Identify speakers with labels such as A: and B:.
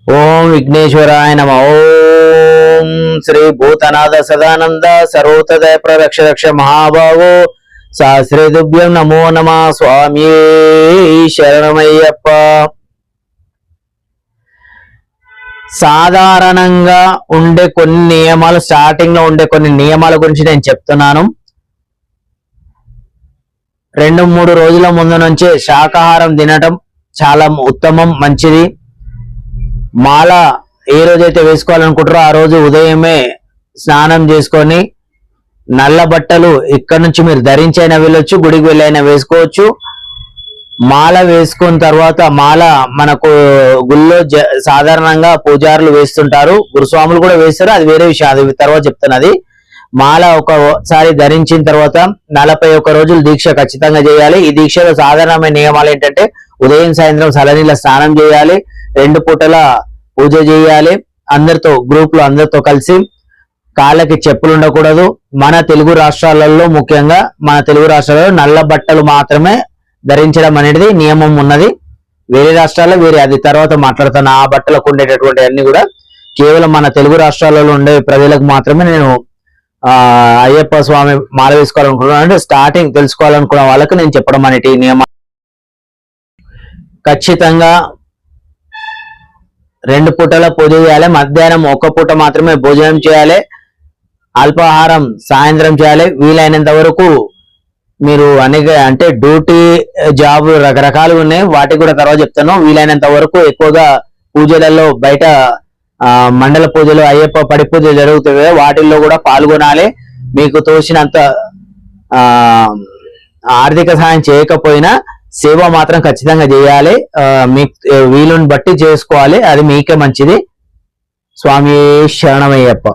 A: ఓం విఘ్నేశ్వరాయ నమ. ఓం శ్రీ భూతనాథ సదానంద సర్వోతదయ ప్రరక్ష రక్ష మహాభావో సహస్రేతుభ్యం నమో నమ. స్వామి శరణమయ్యప్ప. సాధారణంగా ఉండే కొన్ని నియమాలు, స్టార్టింగ్ లో ఉండే కొన్ని నియమాల గురించి నేను చెప్తున్నాను. 2-3 రోజుల ముందు నుంచే శాకాహారం తినటం చాలా ఉత్తమం, మంచిది. మాల ఏ రోజైతే వేసుకోవాలనుకుంటారో ఆ రోజు ఉదయమే స్నానం చేసుకొని నల్ల బట్టలు ఇక్కడి నుంచి మీరు ధరించైనా వెళ్ళొచ్చు, గుడికి వెళ్ళైనా వేసుకోవచ్చు. మాల వేసుకున్న తర్వాత మాల మనకు గుళ్ళో సాధారణంగా పూజారులు వేస్తుంటారు, గురుస్వాములు కూడా వేస్తారు, అది వేరే విషయం, అది తర్వాత చెప్తున్నది. మాల ఒకసారి ధరించిన తర్వాత 41 రోజులు దీక్ష ఖచ్చితంగా చేయాలి. ఈ దీక్షలో సాధారణమైన నియమాలు ఏంటంటే ఉదయం సాయంత్రం చల్లనీళ్ళ స్నానం చేయాలి, 2 పూటల పూజ చేయాలి, అందరితో గ్రూప్ లో అందరితో కలిసి. కాళ్ళకి చెప్పులు ఉండకూడదు. మన తెలుగు రాష్ట్రాలలో, ముఖ్యంగా మన తెలుగు రాష్ట్రాలలో నల్ల బట్టలు మాత్రమే ధరించడం అనేది నియమం ఉన్నది. వేరే రాష్ట్రాల్లో వేరే, అది తర్వాత మాట్లాడుతాను. ఆ బట్టలకు ఉండేటటువంటి అన్ని కూడా కేవలం మన తెలుగు రాష్ట్రాలలో ఉండే ప్రజలకు మాత్రమే నేను అయ్యప్ప స్వామి మాల వేసుకోవాలనుకున్నాను. అంటే స్టార్టింగ్ తెలుసుకోవాలనుకున్న వాళ్ళకి నేను చెప్పడం అనేది నియమం. ఖచ్చితంగా 2 పూటల పూజ చేయాలి. మధ్యాహ్నం 1 పూట మాత్రమే భోజనం చేయాలి. అల్పాహారం సాయంత్రం చేయాలి. వీలైనంత వరకు మీరు అంటే డ్యూటీ జాబ్ రకరకాలు ఉన్నాయి, వాటికి కూడా తర్వాత చెప్తాను. వీలైనంత వరకు ఎక్కువగా పూజలలో బయట మండల పూజలు, అయ్యప్ప పడి పూజలు జరుగుతాయి, వాటిల్లో కూడా పాల్గొనాలి. మీకు తోచినంత ఆర్థిక సహాయం చేయకపోయినా సేవ మాత్రం ఖచ్చితంగా చేయాలి. మీకు వీలుని బట్టి చేసుకోవాలి, అది మీకే మంచిది. స్వామి శరణమయ్యప్ప.